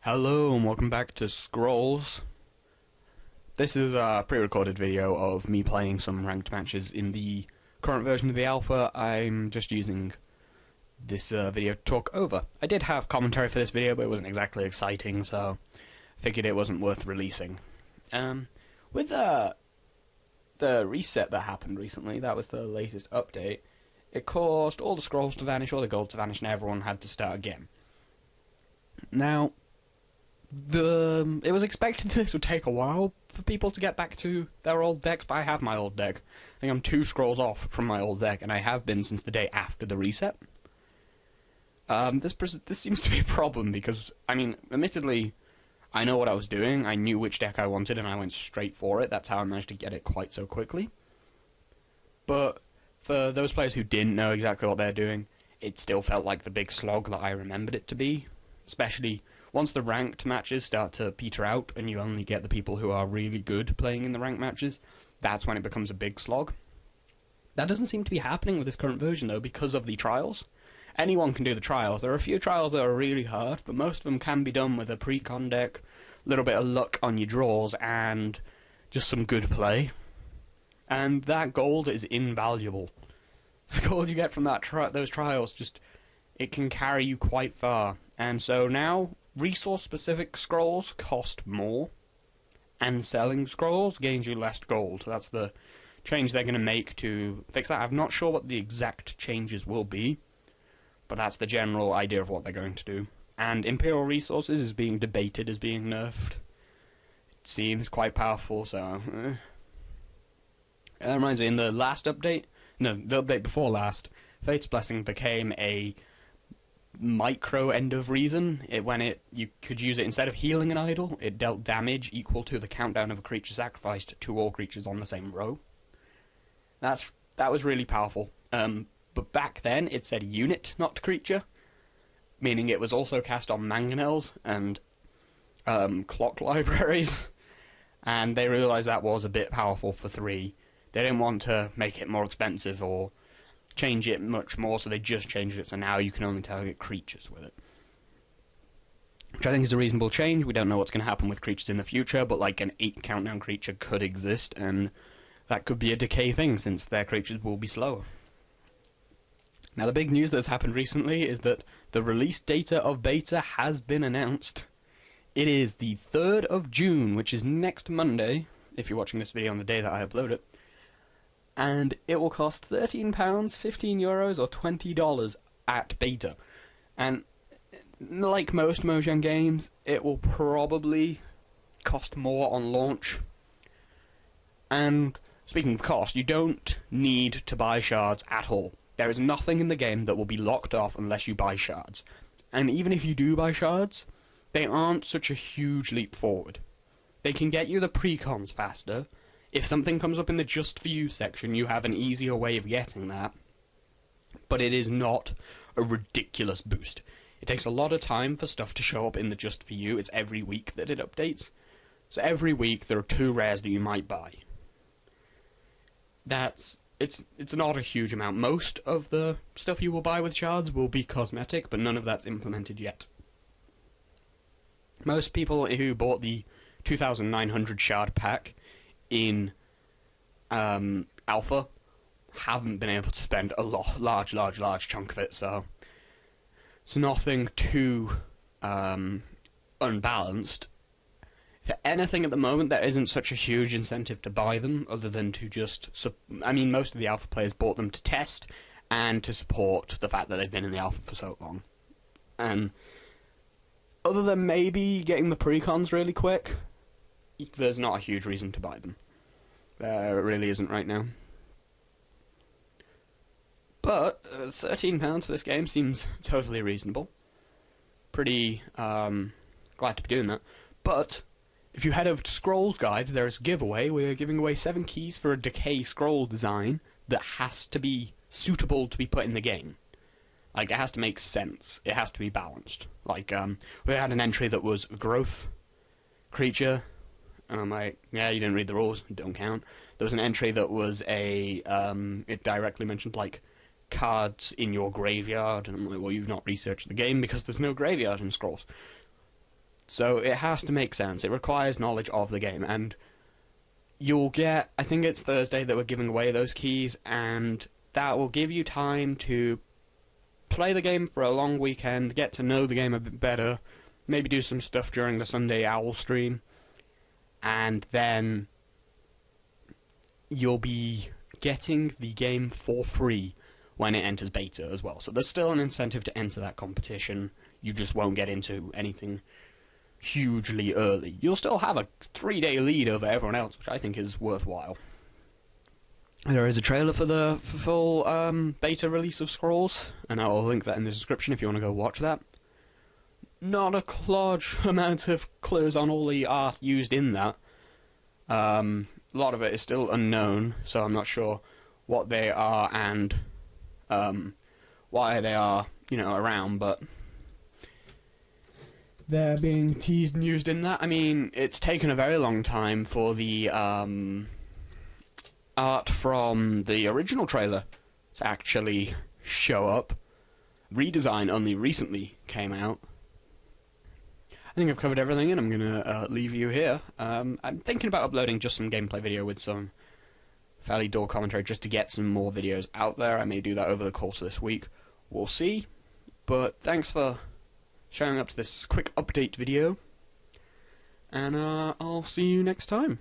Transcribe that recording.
Hello and welcome back to Scrolls. This is a pre-recorded video of me playing some ranked matches in the current version of the alpha. I'm just using this video to talk over. I did have commentary for this video, but it wasn't exactly exciting, so I figured it wasn't worth releasing. With the reset that happened recently, that was the latest update, it caused all the scrolls to vanish, all the gold to vanish, and everyone had to start again. Now, it was expected this would take a while for people to get back to their old decks, but I have my old deck. I think I'm 2 scrolls off from my old deck, and I have been since the day after the reset. This seems to be a problem because, I mean, admittedly, I know what I was doing. I knew which deck I wanted, and I went straight for it. That's how I managed to get it quite so quickly. But for those players who didn't know exactly what they're doing, it still felt like the big slog that I remembered it to be, especially once the ranked matches start to peter out and you only get the people who are really good playing in the ranked matches. That's when it becomes a big slog. That doesn't seem to be happening with this current version, though, because of the trials. Anyone can do the trials. There are a few trials that are really hard, but most of them can be done with a pre-con deck, a little bit of luck on your draws, and just some good play. And that gold is invaluable. The gold you get from those trials, it can carry you quite far. And so now, resource-specific scrolls cost more, and selling scrolls gains you less gold. That's the change they're going to make to fix that. I'm not sure what the exact changes will be, but that's the general idea of what they're going to do. And Imperial Resources is being debated as being nerfed. It seems quite powerful, so that reminds me, in the last update, no, the update before last, Fate's Blessing became a micro end of reason. You could use it instead of healing an idol, it dealt damage equal to the countdown of a creature sacrificed to all creatures on the same row. That was really powerful. But back then it said unit, not creature, meaning it was also cast on mangonels and clock libraries, and they realised that was a bit powerful for 3. They didn't want to make it more expensive or change it much more, so they just changed it so now you can only target creatures with it. Which I think is a reasonable change. We don't know what's going to happen with creatures in the future, but like an 8 countdown creature could exist, and that could be a decay thing, since their creatures will be slower. Now, the big news that's happened recently is that the release data of beta has been announced. It is the 3rd of June, which is next Monday, if you're watching this video on the day that I upload it. And it will cost £13, €15, or $20 at beta. And like most Mojang games, it will probably cost more on launch. And speaking of cost, you don't need to buy shards at all. There is nothing in the game that will be locked off unless you buy shards. And even if you do buy shards, they aren't such a huge leap forward. They can get you the precons faster. If something comes up in the Just For You section, you have an easier way of getting that. But it is not a ridiculous boost. It takes a lot of time for stuff to show up in the Just For You. It's every week that it updates. So every week there are 2 rares that you might buy. It's not a huge amount. Most of the stuff you will buy with shards will be cosmetic, but none of that's implemented yet. Most people who bought the 2,900 shard pack in alpha haven't been able to spend a large chunk of it, so it's nothing too unbalanced. For anything at the moment, there isn't such a huge incentive to buy them, other than to just... most of the alpha players bought them to test, and to support the fact that they've been in the alpha for so long. And other than maybe getting the precons really quick, there's not a huge reason to buy them. There really isn't right now. But £13 for this game seems totally reasonable. Pretty glad to be doing that. But if you head over to Scrolls Guide, there's a giveaway. We're giving away 7 keys for a decay scroll design that has to be suitable to be put in the game. Like, it has to make sense. It has to be balanced. Like, we had an entry that was growth creature, and I'm like, yeah, you didn't read the rules, don't count. There was an entry that was it directly mentioned, like, cards in your graveyard, and I'm like, well, you've not researched the game because there's no graveyard in Scrolls. So it has to make sense. It requires knowledge of the game, and you'll get, I think it's Thursday that we're giving away those keys, and that will give you time to play the game for a long weekend, get to know the game a bit better, maybe do some stuff during the Sunday Owl stream, and then you'll be getting the game for free when it enters beta as well. So there's still an incentive to enter that competition. You just won't get into anything hugely early. You'll still have a 3-day lead over everyone else, which I think is worthwhile. There is a trailer for the full beta release of Scrolls, and I'll link that in the description if you want to go watch that. Not a large amount of clues on all the art used in that. A lot of it is still unknown, so I'm not sure what they are and why they are, around, but they're being teased and used in that. I mean, it's taken a very long time for the art from the original trailer to actually show up. Redesign only recently came out. I think I've covered everything, and I'm going to leave you here. I'm thinking about uploading just some gameplay video with some fairly dull commentary just to get some more videos out there. I may do that over the course of this week. We'll see. But thanks for showing up to this quick update video, and I'll see you next time.